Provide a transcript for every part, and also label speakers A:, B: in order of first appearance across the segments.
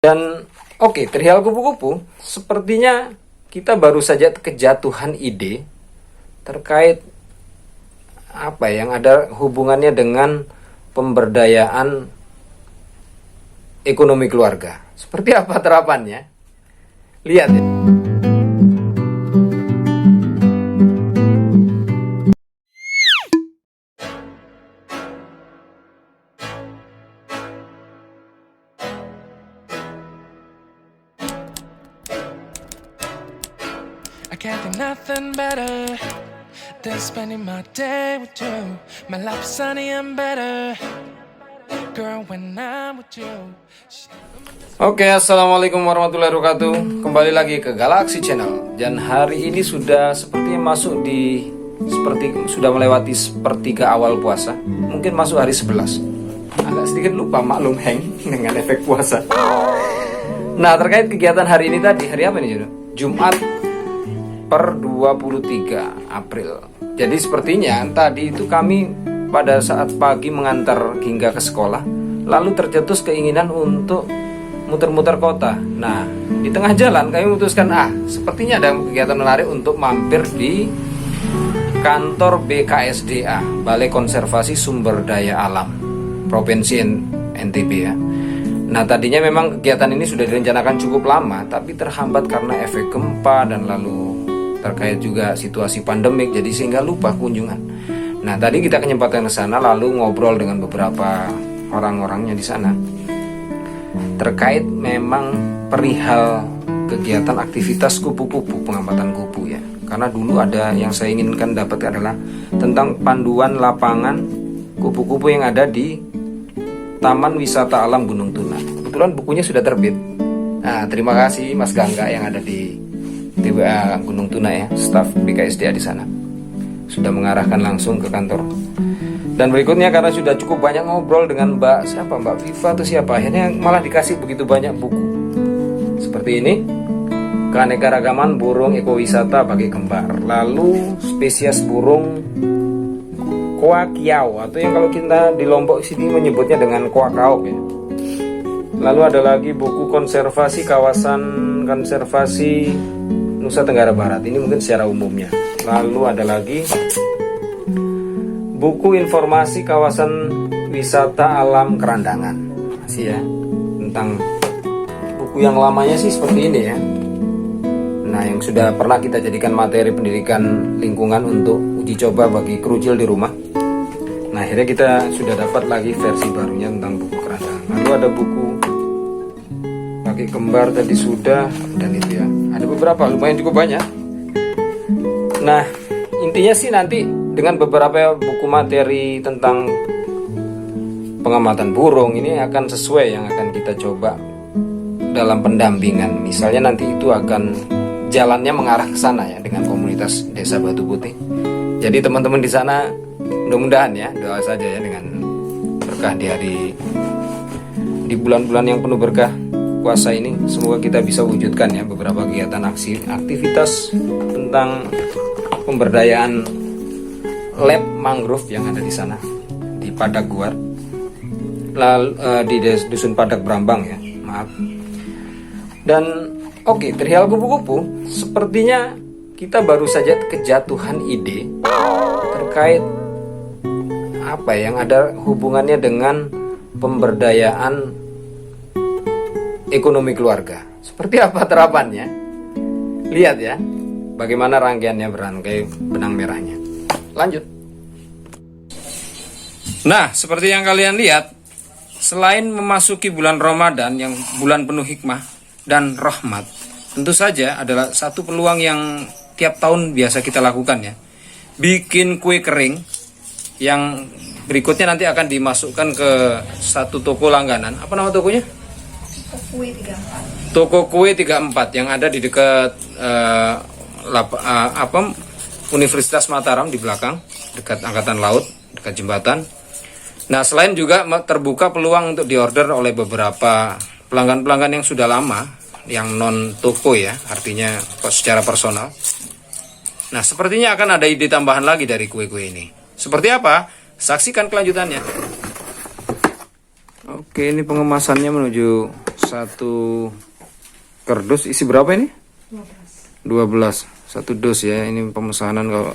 A: Dan oke, perihal kupu-kupu, sepertinya kita baru saja kejatuhan ide terkait apa yang ada hubungannya dengan pemberdayaan ekonomi keluarga. Seperti apa terapannya? Lihat ya.
B: I can't think nothing better than spending my day with you. My life's sunny and better, girl, when I'm with you.
A: Oke, assalamualaikum warahmatullahi wabarakatuh. Kembali lagi ke Galaxy Channel. Dan hari ini sudah sepertinya masuk di sudah melewati sepertiga awal puasa. Mungkin masuk hari 11. Agak sedikit lupa, maklum hang dengan efek puasa. Nah, terkait kegiatan hari ini tadi, hari apa ini Jodoh? Jumat per 23 April. Jadi sepertinya tadi itu kami pada saat pagi mengantar hingga ke sekolah, lalu tercetus keinginan untuk muter-muter kota. Nah, di tengah jalan kami memutuskan, sepertinya ada kegiatan menarik untuk mampir di kantor BKSDA, Balai Konservasi Sumber Daya Alam Provinsi NTB ya. Nah, tadinya memang kegiatan ini sudah direncanakan cukup lama, tapi terhambat karena efek gempa dan lalu terkait juga situasi pandemik, jadi sehingga lupa kunjungan. Nah, tadi kita kenyempatan ke sana lalu ngobrol dengan beberapa orang-orangnya di sana terkait memang perihal kegiatan aktivitas kupu-kupu, pengamatan kupu ya. Karena dulu ada yang saya inginkan dapat adalah tentang panduan lapangan kupu-kupu yang ada di Taman Wisata Alam Gunung Tuna. Kebetulan bukunya sudah terbit. Nah, terima kasih Mas Gangga yang ada di TWA Gunung Tuna ya, staf BKSDA di sana. Sudah mengarahkan langsung ke kantor. Dan berikutnya karena sudah cukup banyak ngobrol dengan Mbak Viva atau siapa, akhirnya malah dikasih begitu banyak buku. Seperti ini, keanekaragaman burung ekowisata bagi kembar. Lalu spesies burung koakiau atau yang kalau kita di Lombok sini menyebutnya dengan koakaok ya. Lalu ada lagi buku konservasi kawasan konservasi Nusa Tenggara Barat. Ini mungkin secara umumnya. Lalu ada lagi buku informasi kawasan wisata alam Kerandangan. Masih ya, tentang buku yang lamanya sih seperti ini ya. Nah, yang sudah pernah kita jadikan materi pendidikan lingkungan untuk uji coba bagi kerujil di rumah. Nah, akhirnya kita sudah dapat lagi versi barunya tentang buku Kerandangan. Lalu ada buku bagi kembar tadi sudah, dan itu ya. Ada beberapa, lumayan cukup banyak. Nah, intinya sih nanti dengan beberapa buku materi tentang pengamatan burung ini akan sesuai yang akan kita coba dalam pendampingan. Misalnya nanti itu akan jalannya mengarah ke sana ya dengan komunitas Desa Batu Putih. Jadi teman-teman di sana mudah-mudahan ya, doa saja ya dengan berkah di bulan-bulan yang penuh berkah puasa ini, semoga kita bisa wujudkan ya beberapa kegiatan aktivitas tentang pemberdayaan lab mangrove yang ada di sana di Padak Guar, lalu di dusun Padak Brambang ya, maaf. Dan oke, perihal kupu-kupu, sepertinya kita baru saja kejatuhan ide terkait apa yang ada hubungannya dengan pemberdayaan ekonomi keluarga. Seperti apa terapannya? Lihat ya, bagaimana rangkaiannya berangkai benang merahnya. Lanjut. Nah, seperti yang kalian lihat, selain memasuki bulan Ramadan yang bulan penuh hikmah dan rahmat, tentu saja adalah satu peluang yang tiap tahun biasa kita lakukan ya. Bikin kue kering yang berikutnya nanti akan dimasukkan ke satu toko langganan. Apa nama tokonya? Toko Kue 34 yang ada di dekat Universitas Mataram di belakang, dekat Angkatan Laut, dekat jembatan. Nah, selain juga terbuka peluang untuk diorder oleh beberapa pelanggan-pelanggan yang sudah lama, yang non toko ya, artinya secara personal. Nah, sepertinya akan ada ide tambahan lagi dari kue-kue ini. Seperti apa? Saksikan kelanjutannya. Oke, ini pengemasannya menuju satu kardus isi berapa ini? 12. Satu dos ya. Ini pemesanan kalau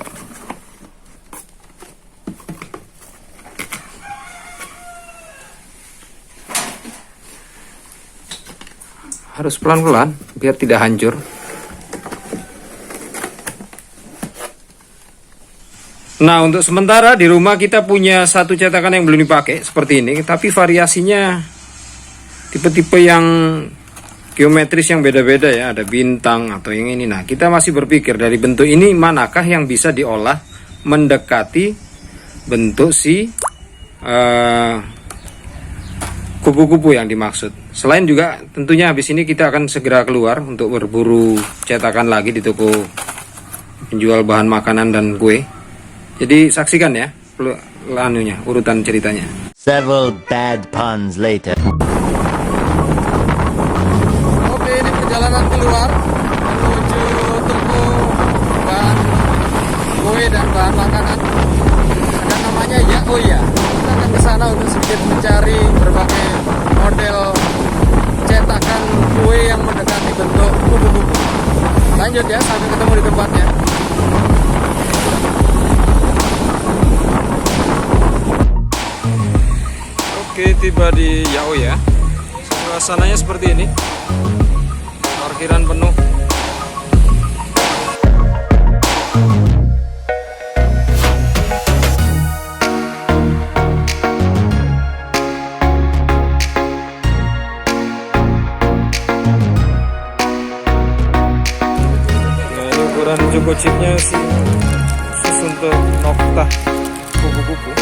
A: harus pelan-pelan biar tidak hancur. Nah, untuk sementara di rumah kita punya satu cetakan yang belum dipakai seperti ini, tapi variasinya tipe-tipe yang geometris yang beda-beda ya, ada bintang atau yang ini. Nah, kita masih berpikir dari bentuk ini manakah yang bisa diolah mendekati bentuk si kupu-kupu yang dimaksud. Selain juga tentunya habis ini kita akan segera keluar untuk berburu cetakan lagi di toko penjual bahan makanan dan kue. Jadi saksikan ya urutan ceritanya.
C: Several bad puns later.
A: Oke, ini perjalanan keluar menuju toko bahan kue dan bahan makanan. Ada namanya Yaoya. Kita akan ke sana untuk sedikit mencari berbagai model cetakan kue yang mendekati bentuk kupu-kupu. Lanjut ya, sampai ketemu di tempatnya. Oke, tiba di Yaoya. Suasananya seperti ini. Parkiran penuh. Nah, ini ukuran joko chipnya sih khusus untuk nokta kupu-kupu.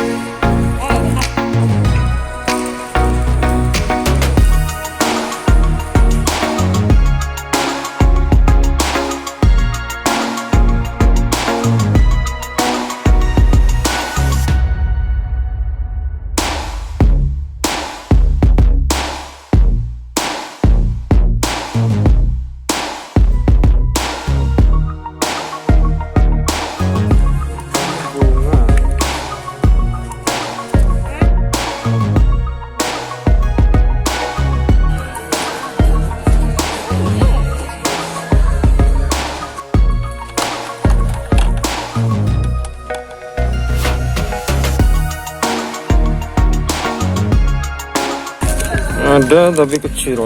A: Ada tapi kecil.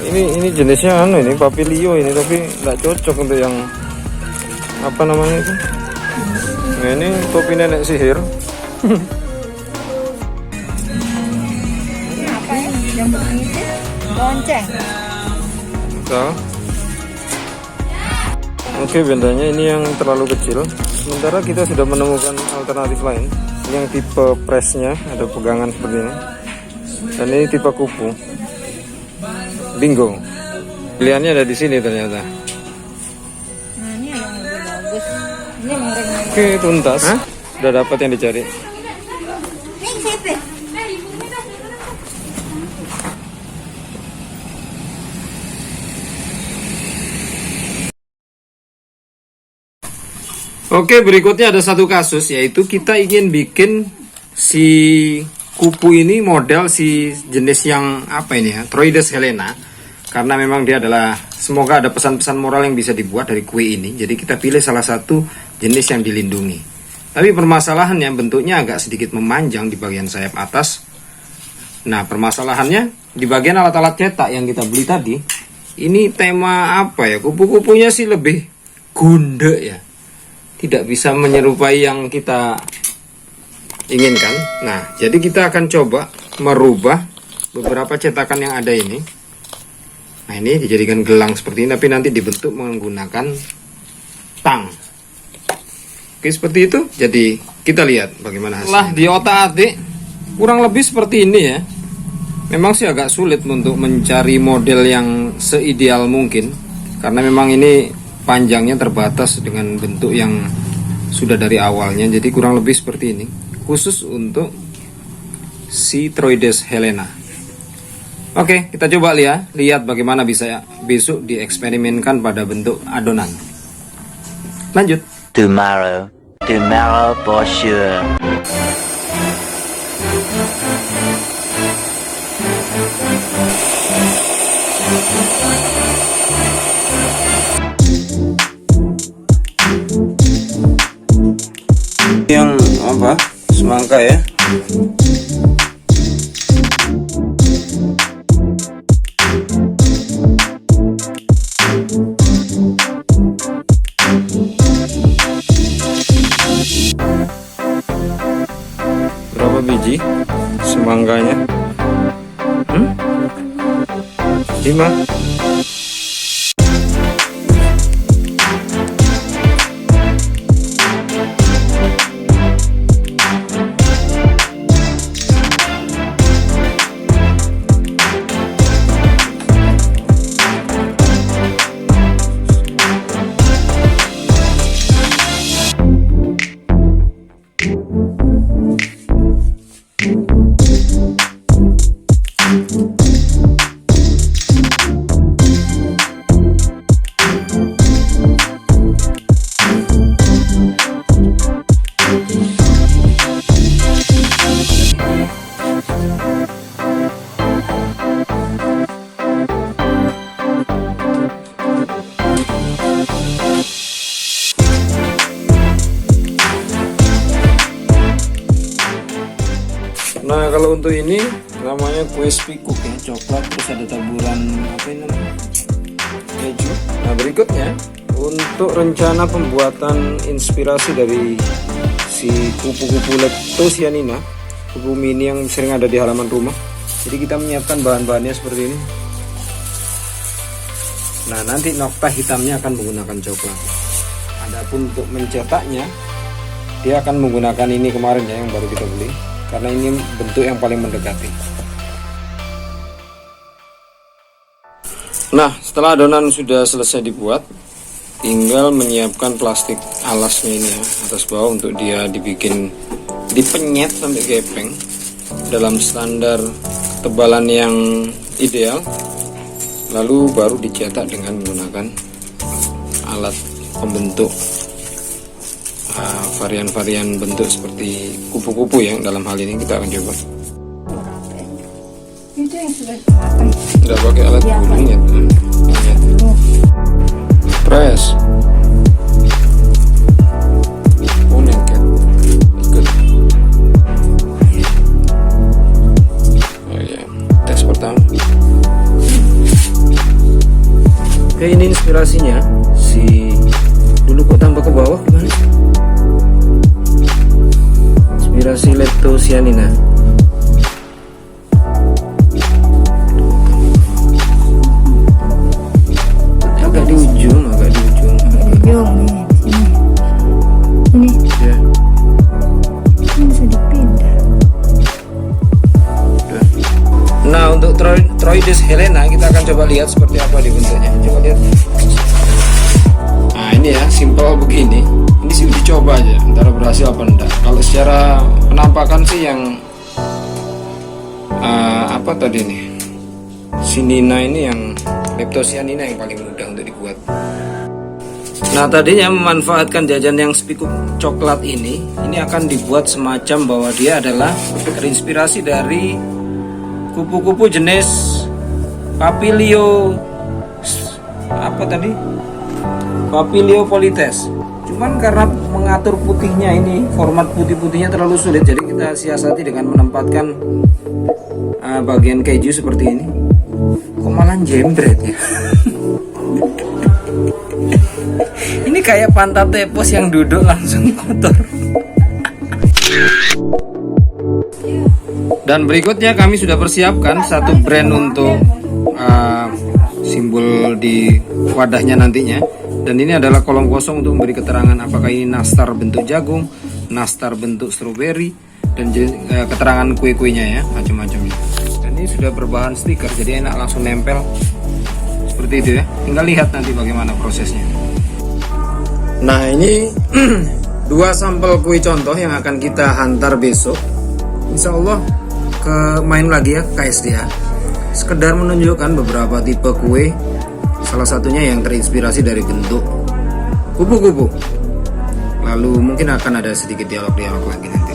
A: Ini jenisnya ini papilio ini, tapi nggak cocok untuk yang apa namanya itu. Nah, ini topi nenek sihir.
D: Apa ya? Yang begitu? Lonceng.
A: Tuh. Oke, bendanya ini yang terlalu kecil. Sementara kita sudah menemukan alternatif lain yang tipe pressnya ada pegangan seperti ini. Dan ini tipe kupu. Bingo. Pilihannya ada di sini ternyata.
D: Nah, ini yang lebih bagus. Ini mereng-mereng.
A: Oke, tuntas. Sudah dapat yang dicari.
D: Ini siapa?
A: Oke, berikutnya ada satu kasus, yaitu kita ingin bikin si kupu ini model si jenis yang apa ini ya, Troides helena, karena memang dia adalah, semoga ada pesan-pesan moral yang bisa dibuat dari kue ini. Jadi kita pilih salah satu jenis yang dilindungi. Tapi permasalahannya bentuknya agak sedikit memanjang di bagian sayap atas. Nah, permasalahannya di bagian alat-alat cetak yang kita beli tadi, ini tema apa ya, kupu-kupunya sih lebih gundek ya, tidak bisa menyerupai yang kita inginkan. Nah, jadi kita akan coba merubah beberapa cetakan yang ada ini. Nah, ini dijadikan gelang seperti ini, tapi nanti dibentuk menggunakan tang. Oke, seperti itu. Jadi kita lihat bagaimana hasilnya. Lah, di otak-atik kurang lebih seperti ini ya. Memang sih agak sulit untuk mencari model yang seideal mungkin, karena memang ini panjangnya terbatas dengan bentuk yang sudah dari awalnya. Jadi kurang lebih seperti ini, khusus untuk si Troides helena. Oke, kita coba lihat bagaimana bisa besok dieksperimenkan pada bentuk adonan. Lanjut.
C: Tomorrow for sure.
A: Yang apa? Semangka ya. Berapa biji semangkanya? 5. Nah, kalau untuk ini namanya kue spikuk ya, coklat terus ada taburan apa ini namanya? Keju. Nah, berikutnya untuk rencana pembuatan inspirasi dari si kupu-kupu leptosianina, kupu mini yang sering ada di halaman rumah. Jadi kita menyiapkan bahan-bahannya seperti ini. Nah, nanti nokta hitamnya akan menggunakan coklat. Adapun untuk mencetaknya, dia akan menggunakan ini kemarin ya yang baru kita beli. Karena ini bentuk yang paling mendekati. Nah, setelah adonan sudah selesai dibuat, tinggal menyiapkan plastik alasnya ini ya, atas bawah untuk dia dipenyet sampai gepeng dalam standar ketebalan yang ideal. Lalu baru dicetak dengan menggunakan alat pembentuk varian-varian bentuk seperti kupu-kupu yang dalam hal ini kita akan coba.
D: Itu yang sudah matang.
A: Tidak pakai alat gulung ya, press. Oh, nengket ikut. Oh ya, tes pertama. Oke, ini inspirasinya. Si dulu kok tambah ke bawah gimana? Inspirasi leptosianina. Agak di ujung.
D: Ujung nih, sini. Ini.
A: Ya.
D: Ini bisa dipindah.
A: Nah, untuk Troides helena kita akan coba lihat seperti apa dibentuknya. Coba lihat. Nah, ini ya, simple begini. Ini sih uji coba aja, antara berhasil apa enggak. Kalau secara penampakan sih yang apa tadi nih, sinina ini yang leptosianina yang paling mudah untuk dibuat. Nah, tadinya memanfaatkan jajan yang spikuk coklat ini akan dibuat semacam bahwa dia adalah terinspirasi dari kupu-kupu jenis Papilio apa tadi? Papilio polites. Cuman karena mengatur putihnya ini, format putih-putihnya terlalu sulit, jadi kita siasati dengan menempatkan bagian keju seperti ini. Kok malah jembret ya? Ini kayak pantat tepos yang duduk langsung kotor. Dan berikutnya kami sudah persiapkan satu brand untuk simbol di wadahnya nantinya. Dan ini adalah kolom kosong untuk memberi keterangan apakah ini nastar bentuk jagung, nastar bentuk stroberi, dan keterangan kue-kuenya ya, macam-macamnya. Dan ini sudah berbahan stiker, jadi enak langsung nempel seperti itu ya. Tinggal lihat nanti bagaimana prosesnya. Nah, ini 2 sampel kue contoh yang akan kita hantar besok. Insya Allah main lagi ya ke KSDA. Sekedar menunjukkan beberapa tipe kue. Salah satunya yang terinspirasi dari bentuk kupu-kupu. Lalu mungkin akan ada sedikit dialog-dialog lagi nanti.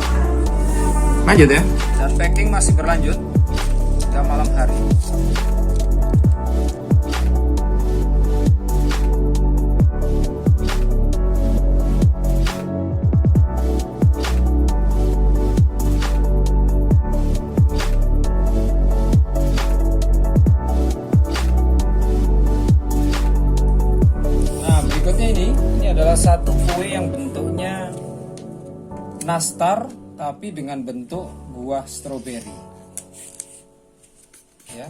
A: Lanjut ya. Dan packing masih berlanjut. Kita malam hari. satu kue yang bentuknya nastar tapi dengan bentuk buah stroberi. Ya.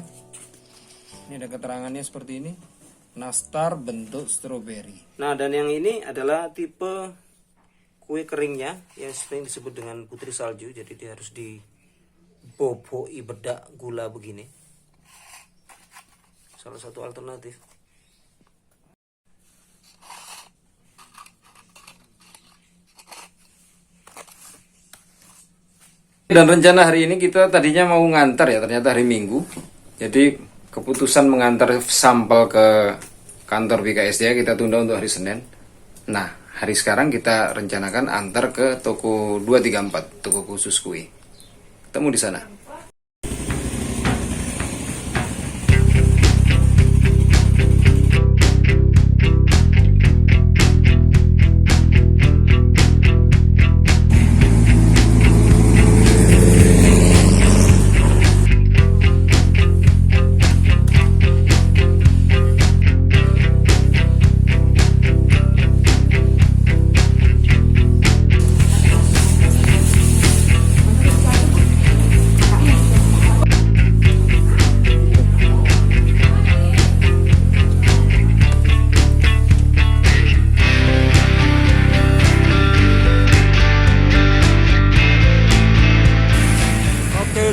A: Ini ada keterangannya seperti ini. Nastar bentuk stroberi. Nah, dan yang ini adalah tipe kue keringnya yang sering disebut dengan putri salju. Jadi dia harus diboboi bedak gula begini. Salah satu alternatif. Dan rencana hari ini kita tadinya mau ngantar ya, ternyata hari Minggu. Jadi keputusan mengantar sampel ke kantor BKSDA kita tunda untuk hari Senin. Nah, hari sekarang kita rencanakan antar ke toko 234, toko khusus kue. Ketemu di sana.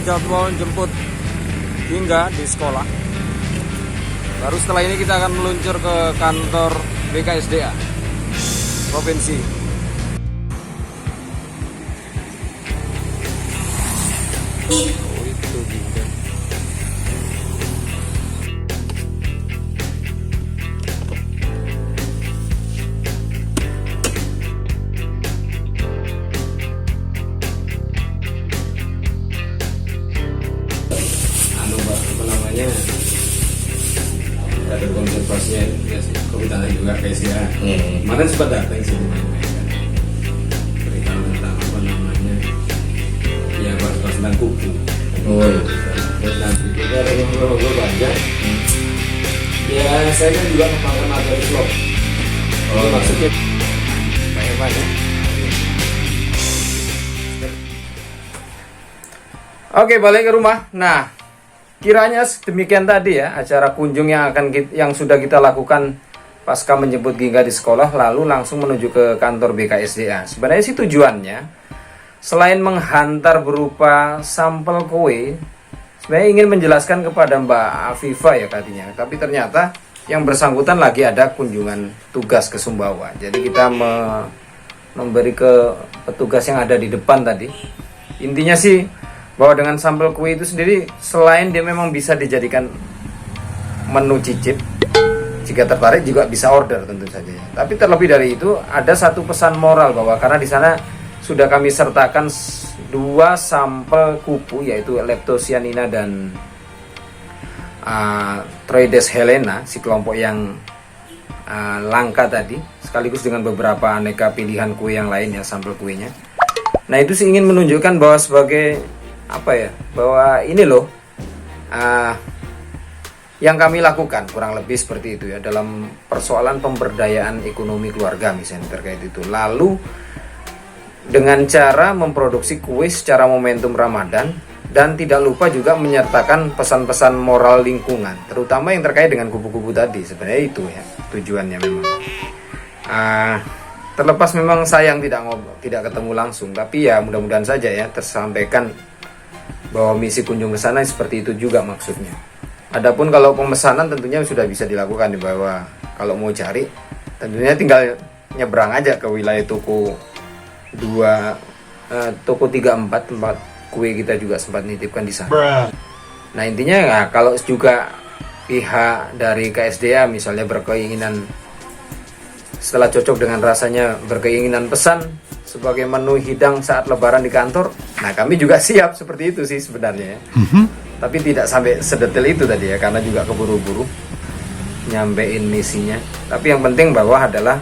A: Jadwal jemput hingga di sekolah. Baru setelah ini kita akan meluncur ke kantor BKSDA provinsi. Oh, itu juga. Ada konservasinya ya sih, kehutanan juga guys ya. Kemarin sempat datang sih beritahu tentang apa namanya ya bahas tentang kuku. Terus nanti kita ada ngobrol banyak. Ya saya kan juga kemarin ada di vlog. Maksudnya banyak. Oke, balik ke rumah. Nah, kiranya demikian tadi ya acara kunjung yang sudah kita lakukan pasca menjemput Gingga di sekolah lalu langsung menuju ke kantor BKSDA. Sebenarnya sih tujuannya selain menghantar berupa sampel kue, sebenarnya ingin menjelaskan kepada Mbak Afifa ya tadinya. Tapi ternyata yang bersangkutan lagi ada kunjungan tugas ke Sumbawa. Jadi kita memberi ke petugas yang ada di depan tadi. Intinya sih bahwa dengan sampel kue itu sendiri selain dia memang bisa dijadikan menu cicip, jika tertarik juga bisa order tentu saja. Tapi terlebih dari itu ada satu pesan moral bahwa karena di sana sudah kami sertakan 2 sampel kupu yaitu Leptocyanina dan Troides helena, si kelompok yang langka tadi, sekaligus dengan beberapa aneka pilihan kue yang lain ya sampel kuenya. Nah itu sih ingin menunjukkan bahwa sebagai apa ya, bahwa ini loh yang kami lakukan kurang lebih seperti itu ya dalam persoalan pemberdayaan ekonomi keluarga misalnya terkait itu. Lalu dengan cara memproduksi kue secara momentum Ramadan dan tidak lupa juga menyertakan pesan-pesan moral lingkungan, terutama yang terkait dengan kupu-kupu tadi. Sebenarnya itu ya tujuannya memang. Terlepas memang sayang tidak ketemu langsung, tapi ya mudah-mudahan saja ya tersampaikan bahwa misi kunjung ke sana seperti itu juga maksudnya. Adapun kalau pemesanan tentunya sudah bisa dilakukan, bahwa kalau mau cari tentunya tinggal nyebrang aja ke wilayah toko 34 tempat kue kita juga sempat nitipkan di sana. Nah intinya ya kalau juga pihak dari KSDA misalnya berkeinginan setelah cocok dengan rasanya berkeinginan pesan sebagai menu hidang saat lebaran di kantor, nah kami juga siap seperti itu sih sebenarnya ya. Tapi tidak sampai sedetail itu tadi ya, karena juga keburu-buru nyampein misinya. Tapi yang penting bahwa adalah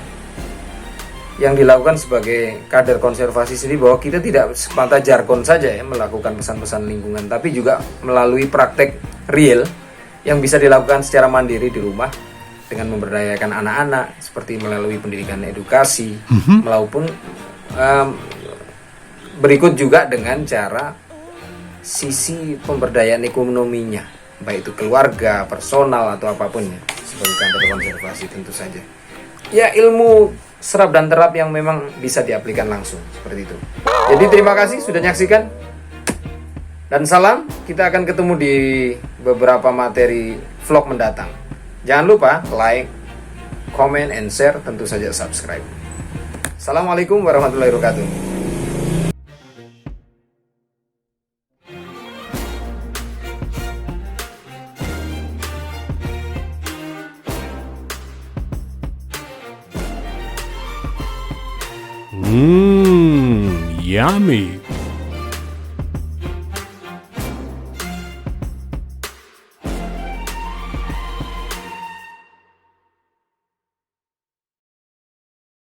A: yang dilakukan sebagai kader konservasi sendiri, bahwa kita tidak semata jargon saja ya melakukan pesan-pesan lingkungan, tapi juga melalui praktek real yang bisa dilakukan secara mandiri di rumah dengan memberdayakan anak-anak seperti melalui pendidikan edukasi maupun berikut juga dengan cara sisi pemberdayaan ekonominya, baik itu keluarga, personal atau apapun ya, sebagai kantor konservasi tentu saja. Ya, ilmu serap dan terap yang memang bisa diaplikasikan langsung seperti itu. Jadi terima kasih sudah menyaksikan dan salam. Kita akan ketemu di beberapa materi vlog mendatang. Jangan lupa like, comment, and share, tentu saja subscribe. Assalamualaikum warahmatullahi wabarakatuh.
E: Yummy.